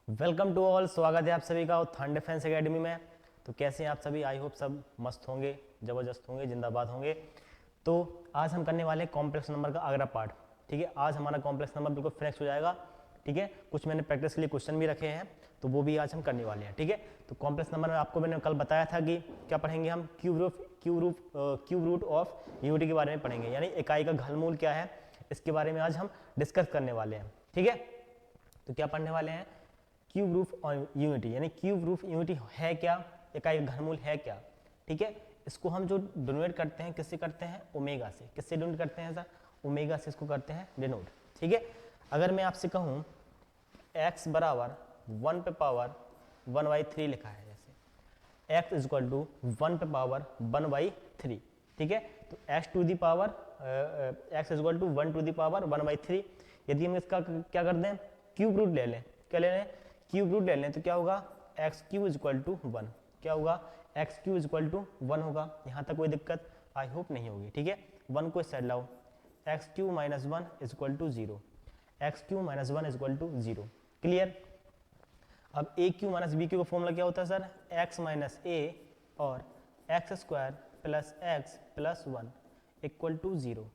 Welcome to all, स्वागत है आप सभी का थान डिफेंस एकेडमी में। तो कैसे हैं आप सभी? आई होप सब मस्त होंगे, ज़बरदस्त होंगे, जिंदाबाद होंगे। तो आज हम करने वाले हैं कॉम्प्लेक्स नंबर का अगला पार्ट। ठीक है, आज हमारा कॉम्प्लेक्स नंबर बिल्कुल फिनिश हो जाएगा। ठीक है, कुछ मैंने प्रैक्टिस के लिए क्वेश्चन भी रखे हैं, तो वो भी आज हम करने वाले हैं। ठीक है, तो कॉम्प्लेक्स नंबर में आपको मैंने कल बताया था कि क्या पढ़ेंगे हम, क्यूब रूट ऑफ यूनिटी के बारे में पढ़ेंगे, यानी इकाई का घनमूल क्या है, इसके बारे में आज हम डिस्कस करने वाले हैं। ठीक है, तो क्या पढ़ने वाले हैं, क्यूब रूट ऑफ यूनिटी, यानी क्यूब रूट यूनिटी है क्या, इकाई का घनमूल है क्या। ठीक है, इसको हम जो डिनोट करते हैं, किससे करते हैं, ओमेगा से। किससे डिनोट करते हैं सर? ओमेगा से इसको करते हैं डिनोट। ठीक है, अगर मैं आपसे कहूँ x बराबर 1 पे पावर 1/3 लिखा है, जैसे x इज इक्वल टू 1 पे पावर 1/3। ठीक है, तो x to the power x is equal to 1 to the power 1/3। यदि हम इसका क्या कर दें, क्यूब रूट ले लें, क्या ले लें, क्यूब रूट ले लें, तो क्या होगा, X Q is equal to 1। क्या होगा, X Q is equal to 1 होगा। यहाँ तक कोई दिक्कत आई होप नहीं होगी। ठीक है, 1 को साइड लाओ, x q minus 1 is equal to 0, x q minus 1 is equal to 0। Clear. अब a q minus b q का फॉर्मूला क्या होता है सर, एक्स माइनस ए और x square plus x plus 1 equal to 0।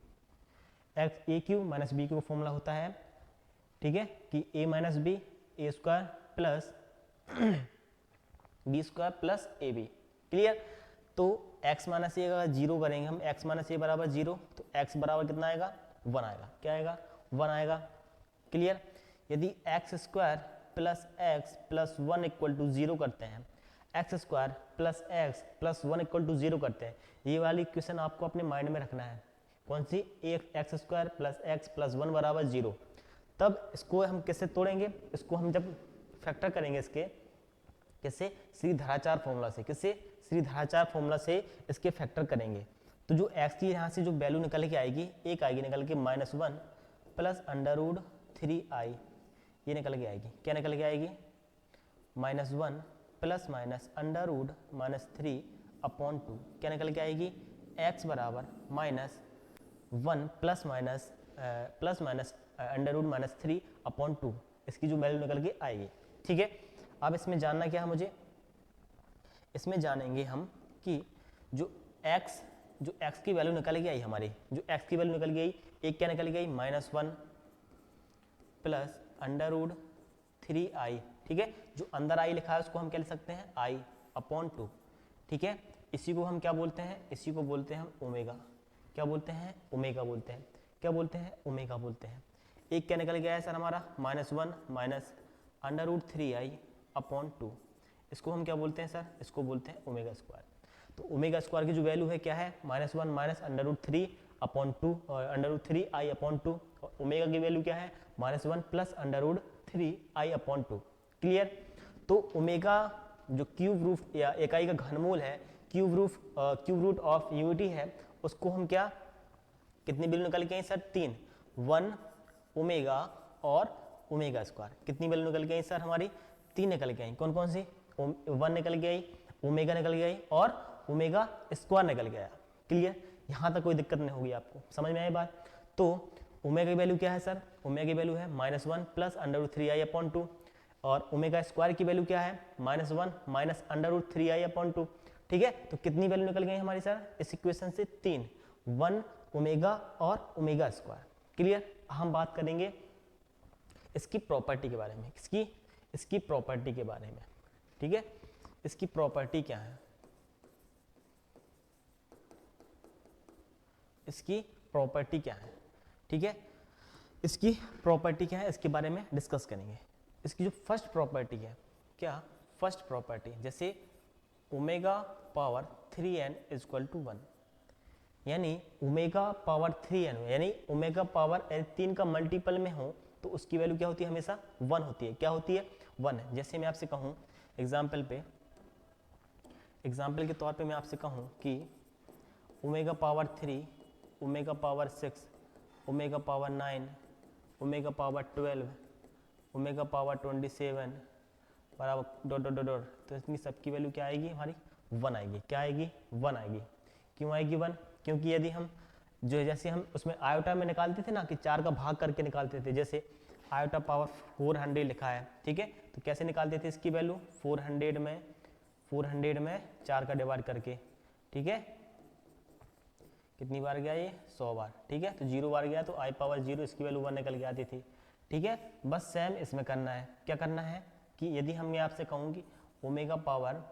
X a q minus b q का formula होता है, ठीक है, कि a minus b, a square plus B square plus a B. Clear. तो x माइनस ए का 0 करेंगे हम, x माइनस ए बराबर 0, तो x बराबर कितना आएगा, 1 आएगा। क्या आएगा, 1 आएगा। क्लियर। यदि X square plus x plus 1 equal to 0 करते हैं, X square plus x plus 1 equal to 0 करते हैं, ये वाली क्वेश्चन आपको अपने माइंड में रखना है। कौन सी, x square plus x plus 1 बराबर 0। तब इसको हम किससे तोड़ेंगे, इसको हम जब फैक्टर करेंगे इसके, किससे, श्रीधराचार फॉर्मूला से। किससे, श्रीधराचार फॉर्मूला से इसके फैक्टर करेंगे। तो जो एक्स की यहाँ से जो वैल्यू निकल के आएगी, एक आएगी निकल के -1 प्लस √3i, ये निकल के आएगी। क्या निकल के आएगी, -1 प्लस माइनस √-3 अपॉन 2। क्या निकल के आएगी, x बराबर -1 प्लस माइनस √-3 अपॉन 2, इसकी जो वैल्यू निकल के आएगी। ठीक है, अब इसमें जानना क्या है मुझे, इसमें जानेंगे हम कि जो x की वैल्यू निकल के आई हमारी, जो x की वैल्यू निकल गई, एक क्या निकल गई, -1 प्लस √3i। ठीक है, जो अंदर i लिखा है उसको हम क्या लिख सकते हैं, i अपॉन 2। ठीक है, इसी को हम क्या बोलते हैं, इसी को बोलते हैं हम ओमेगा। क्या बोलते हैं, ओमेगा बोलते हैं। क्या बोलते हैं, ओमेगा बोलते हैं। एक क्या निकल गया है सर हमारा, -1 माइनस √3i अपॉन 2, इसको हम क्या बोलते हैं सर, इसको बोलते हैं ओमेगा स्क्वायर। तो ओमेगा स्क्वायर की जो वैल्यू है क्या है, -1 माइनस √3 अपॉन 2 और √3i अपॉन 2, और ओमेगा की वैल्यू क्या है, -1 प्लस √3i अपॉन 2। क्लियर। तो ओमेगा जो क्यूब रूट या इकाई का घनमूल है, क्यूब रूट ऑफ यूनिटी है, उसको हम क्या, कितनी वैल्यू निकल के आई सर, 3, 1 ओमेगा और ओमेगा स्क्वायर। कितनी वैल्यू निकल के आई सर हमारी, 3 निकल के आई। कौन कौन सी, 1 निकल के आई, ओमेगा निकल के आई और ओमेगा स्क्वायर निकल के आया। क्लियर। यहाँ तक कोई दिक्कत नहीं होगी आपको, समझ में आई बात। तो ओमेगा की वैल्यू क्या है सर, ओमेगा की वैल्यू है -1 प्लस √3i अपॉन 2, और ओमेगा स्क्वायर की वैल्यू क्या है, -1 माइनस √3i अपॉन 2। ठीक है, तो कितनी वैल्यू निकल गई हमारी सर इस इक्वेशन से, 3, 1 ओमेगा और ओमेगा स्क्वायर। क्लियर। हम बात करेंगे इसकी प्रॉपर्टी के बारे में, इसकी प्रॉपर्टी के बारे में। ठीक है, इसकी प्रॉपर्टी क्या है, इसकी प्रॉपर्टी क्या है। ठीक है, इसकी प्रॉपर्टी क्या है, इसके बारे में डिस्कस करेंगे। इसकी जो फर्स्ट प्रॉपर्टी है, क्या फर्स्ट प्रॉपर्टी, जैसे omega power 3n is equal to 1, यानी ओमेगा पावर 3n, यानी ओमेगा पावर 3 का मल्टीपल में हो तो उसकी वैल्यू क्या होती है, हमेशा 1 होती है। क्या होती है, 1 है। जैसे मैं आपसे कहूँ एग्जाम्पल के तौर पे मैं आपसे कहूँ कि omega power 3, omega power 6, omega power 9, omega power 12, omega power 27 बराबर डॉट डॉट डॉट डॉट, तो इतनी सबकी वैल्यू क्या आएगी हमारी, 1 आएगी। क्या आएगी, 1 आएगी। क्यों आएगी 1, क्योंकि यदि हम जो जैसे हम उसमें आयोटा में निकालते थे ना, कि 4 का भाग करके निकालते थे, जैसे आयोटा पावर 400 लिखा है, ठीक है। तो कैसे निकालते थे इसकी वैल्यू, 400 में 4 का डिवाइड करके, ठीक है। कितनी बार गया ये, 100 बार, ठीक है। तो 0 बार गया तो आई पावर 0 इसकी वैल्यू 1 निकल के आती थी, ठीक है। बस सेम इसमें करना है, क्या करना है कि यदि हम मैं आपसे कहूँ कि ओमेगा पावर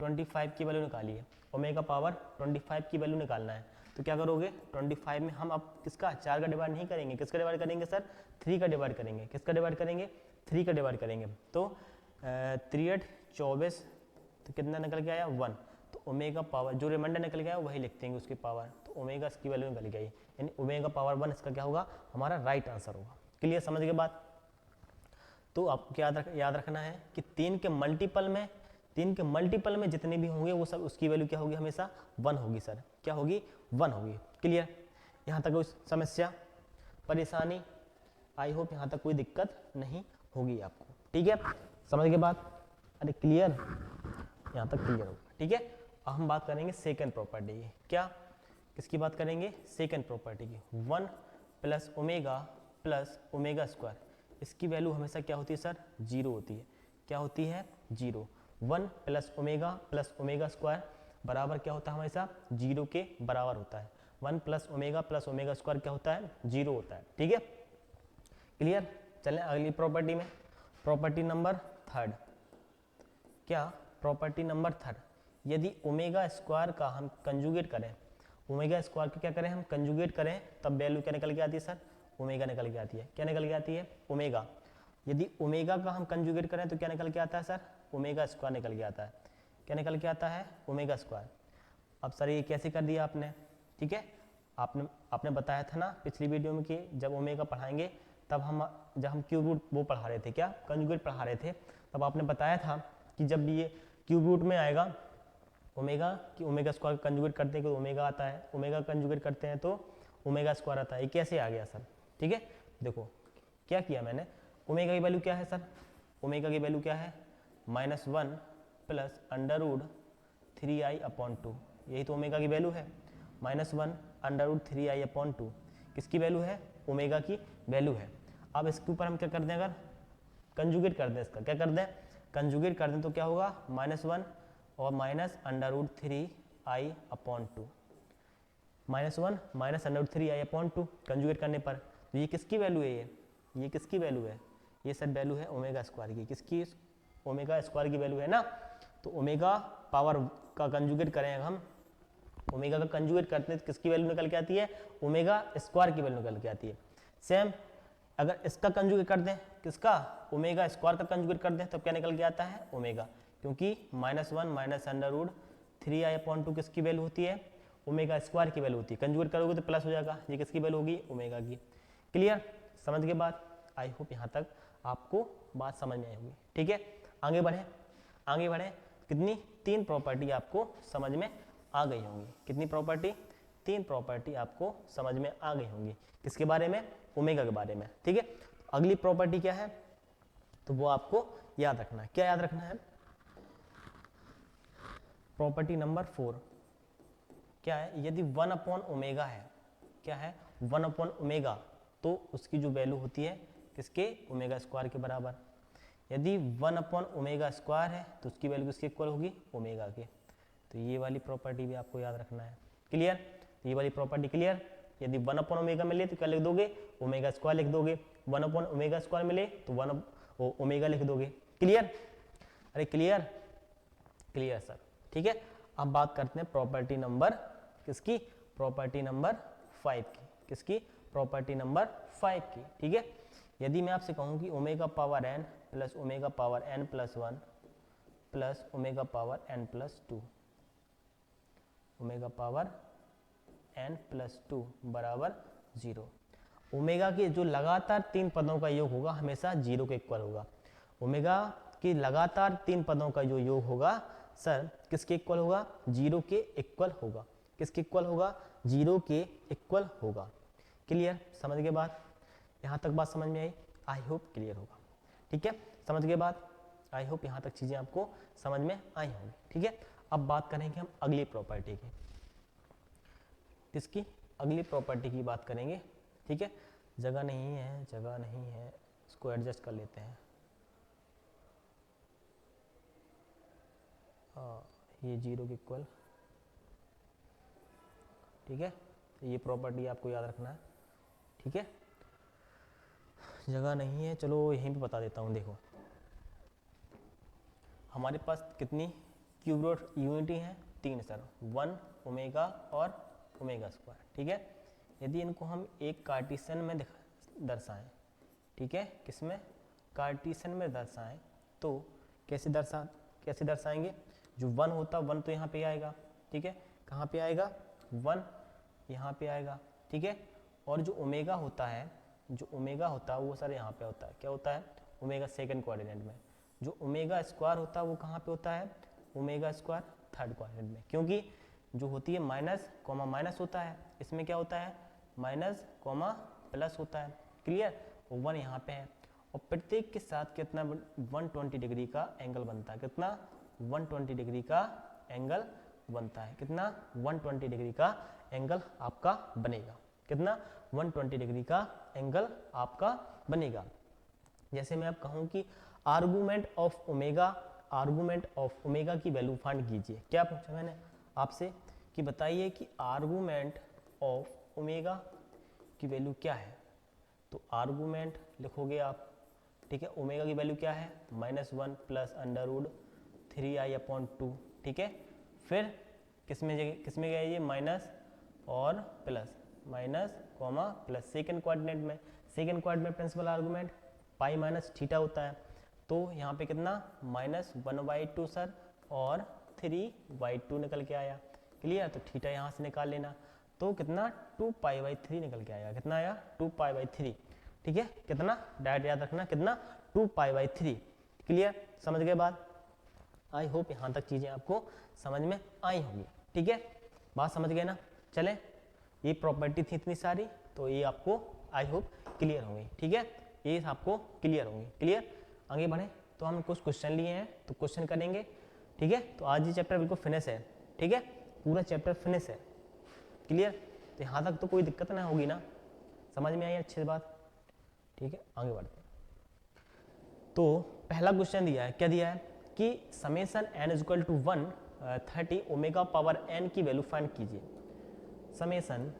25 की वैल्यू निकालिए, ओमेगा पावर 25 की वैल्यू निकालना है, तो क्या करोगे, 25 में हम अब किसका 4 का डिवाइड नहीं करेंगे, किसका डिवाइड करेंगे सर, 3 का डिवाइड करेंगे, किसका डिवाइड करेंगे, 3 का डिवाइड करेंगे। तो 3 8 24, तो कितना निकल के आया 1, तो ओमेगा पावर जो रिमाइंडर निकल गया वही लिखते हैं उसकी पावर, तो ओमेगा इसकी वैल्यू निकल गई, यानी ओमेगा पावर 1 इसका क्या होगा, हमारा राइट आंसर होगा। क्लियर, समझ के बाद। तो आपको क्या याद रखना है कि 3 के मल्टीपल में जितने भी होंगे वो सब उसकी वैल्यू क्या होगी, हमेशा 1 होगी सर, क्या होगी, 1 होगी। क्लियर, यहाँ तक कोई समस्या परेशानी, आई होप यहाँ तक कोई दिक्कत नहीं होगी आपको, ठीक है। समझ के बाद, अरे क्लियर, यहाँ तक क्लियर होगा, ठीक है। अब हम बात करेंगे सेकंड प्रॉपर्टी की, क्या, किसकी बात करेंगे, सेकंड प्रॉपर्टी की, 1 प्लस ओमेगा स्क्वायर, इसकी वैल्यू हमेशा क्या होती है सर, 0 होती है, क्या होती है, 0। 1 प्लस ओमेगा स्क्वायर बराबर क्या होता है, हमेशा 0 के बराबर होता है। 1 प्लस ओमेगा स्क्वायर क्या होता है, 0 होता है, ठीक है। क्लियर, चलें अगली प्रॉपर्टी में, प्रॉपर्टी नंबर 3, क्या, प्रॉपर्टी नंबर 3, यदि ओमेगा स्क्वायर का हम कंजुगेट करें, ओमेगा स्क्वायर का क्या करें हम कंजुगेट करें, तब वैल्यू क्या निकल के आती है सर, ओमेगा निकल के आती है, क्या निकल के आती है, ओमेगा। यदि ओमेगा का हम कंजुगेट करें तो क्या निकल के आता है सर, ओमेगा स्क्वायर निकल के आता है, क्या निकल के आता है, ओमेगा स्क्वायर। अब सर ये कैसे कर दिया आपने, ठीक है, आपने बताया था ना पिछली वीडियो में कि जब ओमेगा पढ़ाएंगे तब जब हम क्यूब रूट वो पढ़ा रहे थे, क्या कंजुगेट पढ़ा रहे थे, तब आपने बताया था कि जब ये क्यूब रूट में आएगा ओमेगा, कि ओमेगा स्क्वायर कंजुगेट करते हैं तो ओमेगा आता है, ओमेगा कंजुगेट करते हैं तो ओमेगा स्क्वायर आता है। ये कैसे आ गया सर, ठीक है, देखो क्या किया मैंने, ओमेगा की वैल्यू क्या है सर, ओमेगा की वैल्यू क्या है, -1 प्लस अंडर रूट 3i/2, यही तो ओमेगा की वैल्यू है, -1 अंडर रूट 3i/2 किसकी वैल्यू है, ओमेगा की वैल्यू है। अब इसके ऊपर हम क्या कर दें, अगर कंजुगेट कर दें, इसका क्या कर दें, कंजुगेट कर दें तो क्या होगा, -1 और minus under root 3i/2, -1 minus under root 3i/2 conjugate करने पर, तो ये किसकी वैल्यू है, ये किसकी वैल्यू है, ये सब वैल्यू है ओमेगा स्क्वायर की, किसकी, ओमेगा स्क्वायर की वैल्यू है ना। तो ओमेगा पावर का कंजुगेट करें हम, ओमेगा का कंजुगेट करते हैं तो किसकी वैल्यू निकल के आती है, ओमेगा स्क्वायर की वैल्यू निकल के आती है। सेम अगर इसका कंजुगेट कर दें, किसका, ओमेगा स्क्वायर का कंजुगेट कर दें, तब क्या निकल के आता है, ओमेगा, क्योंकि -1 माइनस अंडर रूट 3i/2 किसकी वैल्यू होती है, ओमेगा स्क्वायर की वैल्यू होती है, कंजुगेट करोगे तो प्लस हो जाएगा, ये किसकी वैल्यू होगी, ओमेगा की। क्लियर, समझ के बाद, आई होप यहाँ तक आपको बात समझ में आई होगी, ठीक है। आगे बढ़े, कितनी, 3 प्रॉपर्टी आपको समझ में आ गई होंगी, कितनी प्रॉपर्टी, 3 प्रॉपर्टी आपको समझ में आ गई होंगी, किसके बारे में, ओमेगा के बारे में, ठीक है। अगली प्रॉपर्टी क्या है, तो वो आपको याद रखना है, क्या याद रखना है, प्रॉपर्टी नंबर 4 क्या है, यदि 1/ओमेगा है, क्या है, 1/ओमेगा, तो उसकी जो वैल्यू होती है किसके, ओमेगा स्क्वायर के बराबर। यदि 1/ओमेगा स्क्वायर है तो उसकी वैल्यू किसके इक्वल होगी, ओमेगा के। तो ये वाली प्रॉपर्टी भी आपको याद रखना है। क्लियर, ये वाली प्रॉपर्टी क्लियर। यदि 1/ओमेगा मिले तो क्या लिख दोगे, ओमेगा स्क्वायर लिख दोगे, 1/ओमेगा स्क्वायर मिले तो 1 ओमेगा लिख दोगे। क्लियर, अरे क्लियर, क्लियर सर, ठीक है। अब बात करते हैं प्रॉपर्टी नंबर किसकी, प्रॉपर्टी नंबर 5 की, किसकी, प्रॉपर्टी नंबर 5 की, ठीक है। यदि मैं आपसे कहूँ कि omega power n plus omega power n+1 plus omega power n+2, omega power n+2 बराबर 0, ओमेगा के जो लगातार 3 पदों का योग होगा हमेशा 0 के इक्वल होगा। ओमेगा की लगातार 3 पदों का जो योग होगा सर किसके इक्वल होगा, 0 के इक्वल होगा, किसके इक्वल होगा, 0 के इक्वल होगा। क्लियर, समझ के बाद, यहाँ तक बात समझ में आई, आई होप क्लियर होगा, ठीक है। समझ के बाद, आई होप यहाँ तक चीज़ें आपको समझ में आई होंगी, ठीक है। अब बात करेंगे हम अगली प्रॉपर्टी की, किसकी, अगली प्रॉपर्टी की बात करेंगे, ठीक है। जगह नहीं है, जगह नहीं है, इसको एडजस्ट कर लेते हैं। ये 0 के इक्वल, ठीक है। ये प्रॉपर्टी आपको याद रखना है, ठीक है। जगह नहीं है, चलो यहीं पे बता देता हूँ। देखो हमारे पास कितनी क्यूब रूट यूनिटी हैं? 3 सर, 1 ओमेगा और ओमेगा स्क्वायर, ठीक है। यदि इनको हम एक कार्टेशियन में दर्शाएं, ठीक है, किसमें? कार्टेशियन में दर्शाएं, तो कैसे दर्शाएंगे? जो 1 होता 1 तो यहाँ पे आएगा, ठीक है। कहाँ पे आएगा? 1 यहाँ पे आएगा, ठीक है। और जो ओमेगा होता है, वो सर यहाँ पे होता है। क्या होता है? ओमेगा सेकंड कोऑर्डिनेट में। जो ओमेगा स्क्वायर होता है वो कहाँ पे होता है? ओमेगा स्क्वायर थर्ड कोऑर्डिनेट में, क्योंकि जो होती है माइनस कॉमा माइनस होता है, इसमें क्या होता है? माइनस कॉमा प्लस होता है, क्लियर। 1 यहाँ पे है, और प्रत्येक के साथ कितना 120 डिग्री का एंगल बनता है। कितना? 120 डिग्री का एंगल बनता है। कितना? 120 डिग्री का एंगल आपका बनेगा। कितना? 120 डिग्री का एंगल आपका बनेगा। जैसे मैं अब कहूँ कि आर्गूमेंट ऑफ ओमेगा की वैल्यू फाइंड कीजिए। क्या पूछा मैंने आपसे कि बताइए कि आर्गूमेंट ऑफ ओमेगा की वैल्यू क्या है। तो आर्गूमेंट लिखोगे आप, ठीक है। ओमेगा की वैल्यू क्या है? -1 प्लस √3i/2, ठीक है। फिर किसमें गया ये? माइनस और plus, minus comma plus second coordinate में। Second coordinate principal argument pi minus theta होता है, तो यहाँ पे कितना? -1/2 सर, और 3/2 निकल के आया, क्लियर। तो थीटा यहाँ से निकाल लेना, तो कितना? 2π/3 निकल के आएगा। कितना आया? 2π/3, ठीक है। कितना? डायरेक्ट याद रखना, कितना? 2π/3, क्लियर। समझ गए बात? आई होप यहाँ तक चीज़ें आपको समझ में आई होंगी, ठीक है। बात समझ गए ना? चलें, ये प्रॉपर्टी थी इतनी सारी, तो ये आपको आई होप क्लियर होंगी, ठीक है। ये आपको क्लियर होंगी, क्लियर। आगे बढ़े तो हम कुछ क्वेश्चन लिए हैं, तो क्वेश्चन करेंगे, ठीक है। तो आज ये चैप्टर बिल्कुल फिनिश है, ठीक है। पूरा चैप्टर फिनिश है, क्लियर। तो यहाँ तक तो कोई दिक्कत ना होगी ना? समझ में आई अच्छी बात, ठीक है। आगे बढ़ते हैं। तो पहला क्वेश्चन दिया है, क्या दिया है कि summation n = 1 30 omega power n की वैल्यू फाइंड कीजिए। समेशन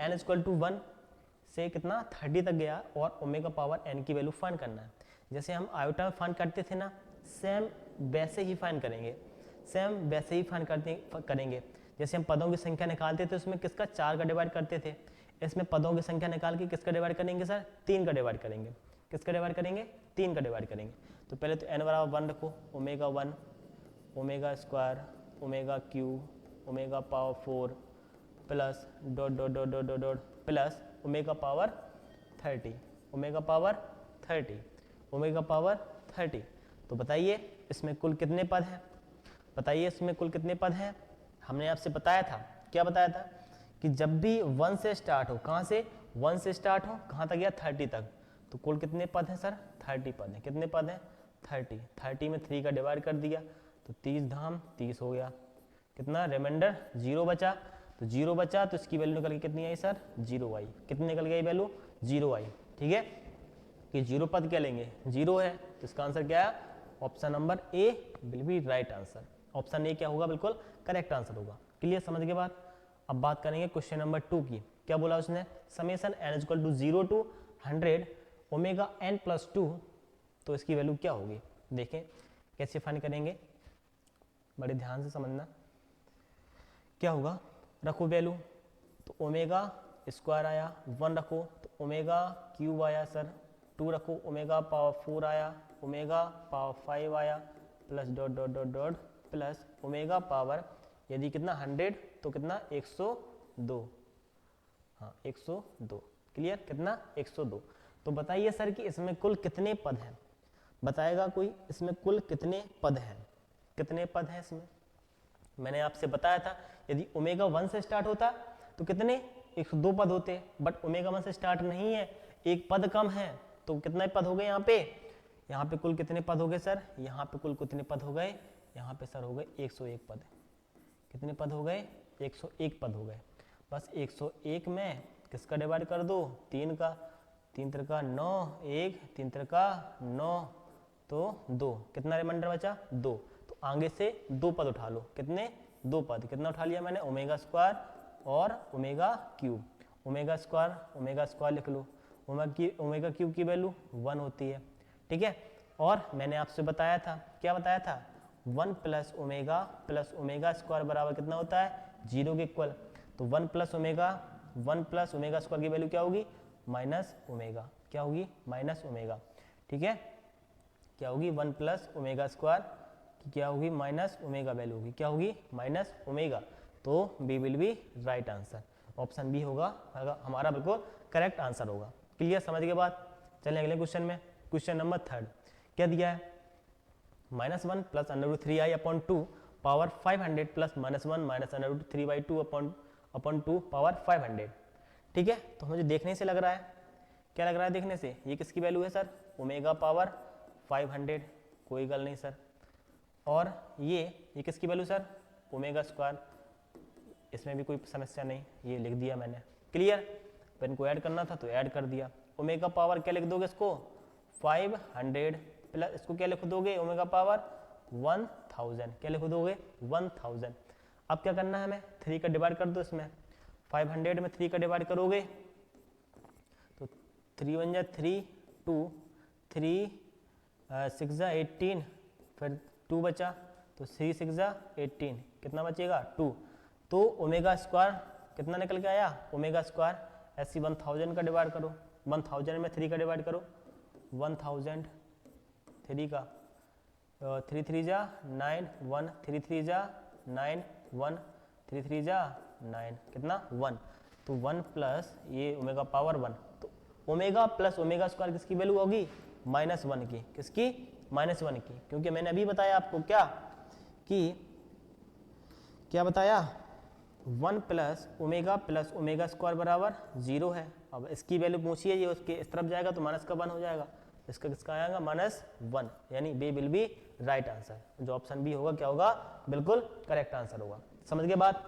n = 1 से कितना 30 तक गया, और ओमेगा पावर n की वैल्यू फाइंड करना है। जैसे हम आयोटा में फाइंड करते थे ना, सेम वैसे ही फाइंड करेंगे। जैसे हम पदों की संख्या निकालते थे, उसमें किसका 4 का डिवाइड करते थे, इसमें पदों की संख्या निकाल के किसका डिवाइड करेंगे सर? 3 का डिवाइड करेंगे। किसका डिवाइड करेंगे? 3 का डिवाइड करेंगे। तो पहले तो n = 1 रखो, omega 1, omega square, omega cube, omega power 4 plus dot dot dot dot dot dot plus omega power 30, omega power 30। तो बताइए इसमें कुल कितने पद हैं? हमने आपसे बताया था, क्या बताया था कि जब भी 1 से स्टार्ट हो, कहाँ से? 1 से स्टार्ट हो, कहाँ तक गया? 30 तक। तो कुल कितने पद हैं सर? 30 पद हैं। कितने पद हैं? 30 में 3 का डिवाइड कर दिया, तो 30 धाम 30 हो गया। कितना रिमाइंडर? 0 बचा। तो 0 बचा, तो इसकी वैल्यू निकल के कितनी आई सर? 0 आई। कितनी निकल गई वैल्यू? 0 आई, ठीक है। कि 0 पद क्या लेंगे? 0 है, तो इसका आंसर क्या है? Option number A will be right answer. Option A क्या होगा? बिल्कुल करेक्ट आंसर होगा, क्लियर। समझ के बाद अब बात करेंगे क्वेश्चन नंबर 2 की। क्या बोला उसने? Summation n = 0 to 100 omega n + 2, तो इसकी वैल्यू क्या होगी? देखें कैसे फाइंड करेंगे, बड़े ध्यान से समझना। क्या होगा? रखो वैल्यू, तो ओमेगा स्क्वायर आया, 1 रखो तो ओमेगा क्यूब आया सर, 2 रखो ओमेगा पावर 4 आया, ओमेगा पावर 5 आया, plus dot dot dot dot plus omega power, यदि कितना 100 तो कितना 102, हाँ 102, क्लियर। कितना? 102। तो बताइए सर कि इसमें कुल कितने पद हैं? बताएगा कोई इसमें कुल कितने पद हैं? कितने पद हैं इसमें? मैंने आपसे बताया था यदि ओमेगा 1 से स्टार्ट होता तो कितने? 102 पद होते, बट ओमेगा 1 से स्टार्ट नहीं है, एक पद कम है, तो कितने पद हो गए यहाँ पे? यहाँ पे कुल कितने पद हो गए सर? यहाँ पे कुल कितने पद हो गए? यहाँ पे सर हो गए 101 पद। कितने पद हो गए? 101 पद हो गए। बस 101 में किसका डिवाइड कर दो, 3 का, 3 त्रिका 9, 1 3 त्रिका 9, तो 2, कितना रिमाइंडर बचा 2, तो आगे से 2 पद उठा लो, कितने 2 पद, कितना उठा लिया मैंने ओमेगा स्क्वायर और ओमेगा क्यूब, ओमेगा स्क्वायर लिख लो, ओमेगा क्यूब की वैल्यू 1 होती है, ठीक है। और मैंने आपसे बताया था, क्या बताया था, 1 प्लस ओमेगा स्क्वायर बराबर कितना होता है 0 के इक्वल, तो 1 प्लस ओमेगा स्क्वायर की वैल्यू क्या होगी माइनस ओमेगा, क्या होगी माइनस ओमेगा, ठीक है, क्या होगी 1 प्लस ओमेगा स्क्वायर की क्या होगी माइनस ओमेगा वैल्यू होगी, क्या होगी माइनस ओमेगा, तो B will be right answer, option B होगा हमारा बिल्कुल करेक्ट आंसर होगा। क्लियर, समझ के बाद चलें अगले क्वेश्चन में। क्वेश्चन नंबर 3 क्या दिया है, -1 plus √3i upon 2 power 500 plus -1 minus √3/2 upon 2 power 500, ठीक है। तो मुझे देखने से लग रहा है, क्या लग रहा है देखने से, ये किसकी वैल्यू है सर, ओमेगा पावर 500, कोई गल नहीं सर, और ये किसकी वैल्यू सर, ओमेगा स्क्वायर, इसमें भी कोई समस्या नहीं, ये लिख दिया मैंने। क्लियर, फिर इनको ऐड करना था तो ऐड कर दिया, ओमेगा पावर क्या लिख दोगे इसको 500 प्लस इसको क्या लिख दोगे ओमेगा पावर 1000, क्या लिख दोगे 1000। अब क्या करना है हमें, 3 का डिवाइड कर दो इसमें, 500 में 3 का डिवाइड करोगे तो 3 1 जा 3, 2 3 6 जा 18, फिर 2 बचा तो 3 6 जा 18, कितना बचेगा 2, तो ओमेगा स्क्वायर कितना निकल के आया, ओमेगा स्क्वायर ऐसी 1000 का डिवाइड करो, 1000 में 3 का डिवाइड करो, 1000 3 का 3 3 जा 9, 1 3 3 जा 9, 1 3 3 जा 9, कितना 1, तो 1 प्लस ये ओमेगा पावर 1, तो ओमेगा प्लस ओमेगा स्क्वायर किसकी वैल्यू होगी -1 की, किसकी -1 की, क्योंकि मैंने अभी बताया आपको क्या कि क्या बताया 1 प्लस ओमेगा स्क्वायर बराबर 0 है। अब इसकी वैल्यू पूछिए, ये उसके इस तरफ जाएगा तो माइनस का 1 हो जाएगा, इसका किसका आएगा -1, यानी B will be right answer, जो ऑप्शन बी होगा क्या होगा बिल्कुल करेक्ट आंसर होगा। समझ के बाद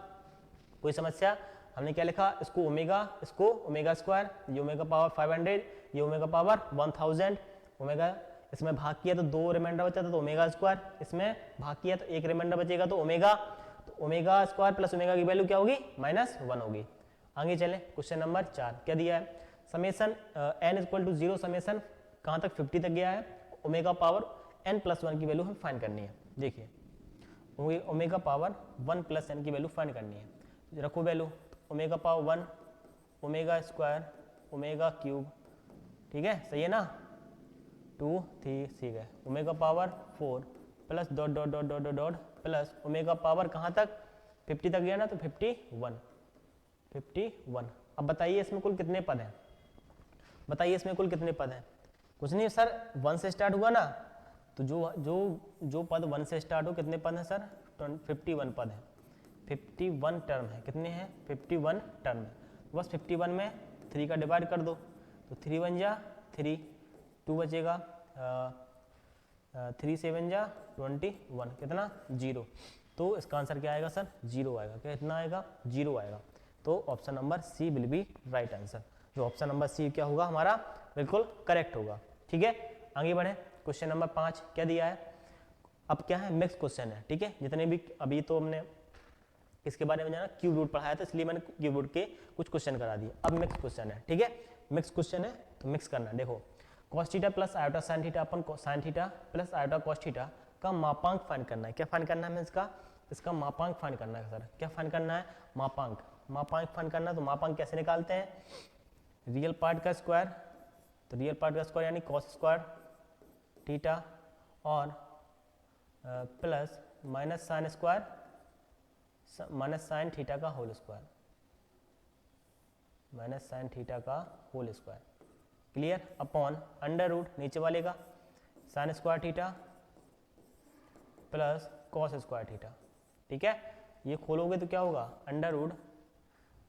कोई समस्या, हमने क्या लिखा, इसको ओमेगा स्क्वायर, ये ओमेगा पावर 500, ये ओमेगा पावर 1000, ओमेगा इसमें भाग किया तो 2 रिमाइंडर बचा था तो ओमेगा स्क्वायर, इसमें भाग किया तो 1 रिमाइंडर बचेगा तो ओमेगा स्क्वायर प्लस ओमेगा की वैल्यू क्या होगी -1 होगी। आगे चले क्वेश्चन नंबर 4 क्या दिया है, summation n equal to 0 summation कहाँ तक 50 तक गया है, ओमेगा पावर n+1 की वैल्यू हम फाइंड करनी है। देखिए ओमेगा पावर 1 + n की वैल्यू फाइंड करनी है, रखो value, omega power 1 omega square omega cube, ठीक है सही है ना, 2 3 6 है, omega power 4 plus dot dot dot dot dot plus omega power कहाँ तक 50 तक गया ना, तो 51। अब बताइए इसमें कुल कितने पद हैं, बताइए इसमें कुल कितने पद हैं, कुछ नहीं सर 1 से स्टार्ट हुआ ना, तो जो पद 1 से स्टार्ट हो कितने पद हैं सर 51 पद है, 51 टर्म है, कितने हैं 51 टर्म है, बस 51 में 3 का डिवाइड कर दो तो 3 1 जा 3, 2 बचेगा 3 7 जा 21, कितना 0, तो इसका आंसर क्या आएगा सर 0 आएगा, कितना आएगा 0 आएगा, तो option number C will be right answer, जो ऑप्शन नंबर सी क्या होगा हमारा बिल्कुल करेक्ट होगा। ठीक है, आगे बढ़े क्वेश्चन नंबर 5 क्या दिया है, अब क्या है मिक्स क्वेश्चन है, ठीक है, जितने भी अभी तो हमने इसके बारे में जाना क्यूब रूट पढ़ाया था, इसलिए मैंने क्यूब रूट के कुछ क्वेश्चन करा दिए, अब मिक्स क्वेश्चन है, ठीक है, मिक्स क्वेश्चन है तो मिक्स करना, देखो cos theta plus iota sine theta अपन sine theta plus iota cos theta का मापांक फाइंड करना है, क्या फाइंड करना है इसका मापांक फाइंड करना है सर, क्या फाइंड करना है मापांक फाइंड करना है, तो मापांक कैसे निकालते हैं, रियल पार्ट का स्क्वायर, तो रियल पार्ट का स्क्वायर यानी cos स्क्वायर थीटा और plus minus sine square minus sine theta का whole square, minus sine theta का whole square, clear, upon under root नीचे वाले का sine square theta plus cos square theta, ठीक है, ये खोलोगे तो क्या होगा अंडर रूट,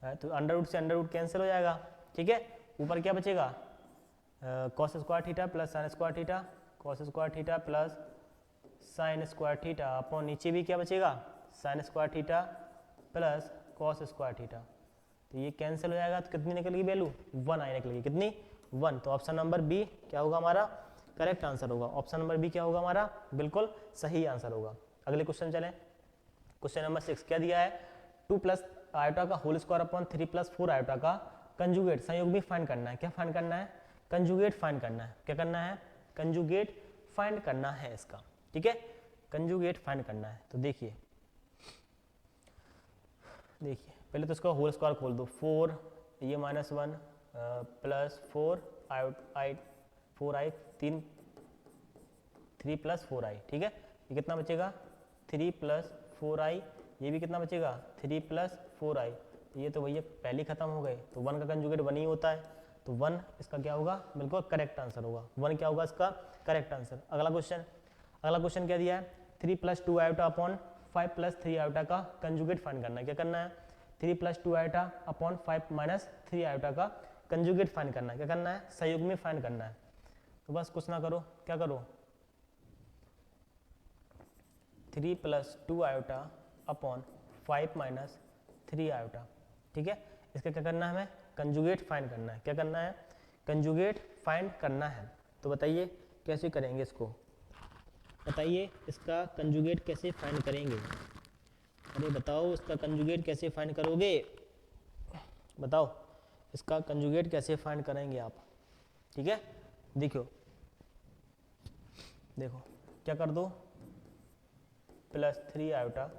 तो अंडर रूट से अंडर रूट कैंसिल हो जाएगा, ठीक है, ऊपर क्या बचेगा cos square theta plus sign square theta, cos square theta plus sign square theta, upon नीचे भी क्या बचेगा sign square theta plus cos square theta, तो ये कैंसिल हो जाएगा, तो कितनी निकलेगी वैल्यू, 1 आई निकलेगी, कितनी 1। तो ऑप्शन नंबर बी क्या होगा हमारा, करेक्ट आंसर होगा। ऑप्शन नंबर बी क्या होगा हमारा, बिल्कुल सही आंसर होगा। अगले क्वेश्चन चलें, क्वेश्चन नंबर 6 क्या दिया है, 2 प्लस आयोटा का whole square upon 3 plus 4 iota का कंजुगेट संयोग भी फाइंड करना है। क्या फाइंड करना है, कंजुगेट फाइंड करना है। क्या करना है, कंजुगेट फाइंड करना है इसका, ठीक है, कंजुगेट फाइंड करना है। तो देखिए पहले तो इसका होल स्क्वायर खोल दो, 4 ये -1 प्लस 4 आई 4i 3 प्लस 4i, ठीक है, ये कितना बचेगा 3 प्लस 4i, ये भी कितना बचेगा 3 प्लस 4i, ये तो भैया पहले खत्म हो गए, तो 1 का कंजुगेट 1 ही होता है, तो 1 इसका क्या होगा, बिल्कुल करेक्ट आंसर होगा, 1 क्या होगा इसका करेक्ट आंसर। अगला क्वेश्चन क्या दिया है, 3 plus 2 iota upon 5 plus 3 iota का कंजुगेट फाइंड करना है। क्या करना है, 3 plus 2 iota upon 5 minus 3 iota का कंजुगेट फाइंड करना है। क्या करना है, संयोग में फाइंड करना है। तो बस कुछ ना करो, क्या करो, 3 plus 2 iota upon 5 minus 3 iota, ठीक है, इसका क्या करना है, हमें कंजुगेट फाइंड करना है। क्या करना है, कंजुगेट फाइंड करना है। तो बताइए कैसे करेंगे इसको, बताइए इसका कंजुगेट कैसे फाइंड करेंगे, अरे बताओ इसका कंजुगेट कैसे फाइंड करोगे, बताओ इसका कंजुगेट कैसे फाइंड करेंगे आप, ठीक है। देखो क्या कर दो, plus 3 iota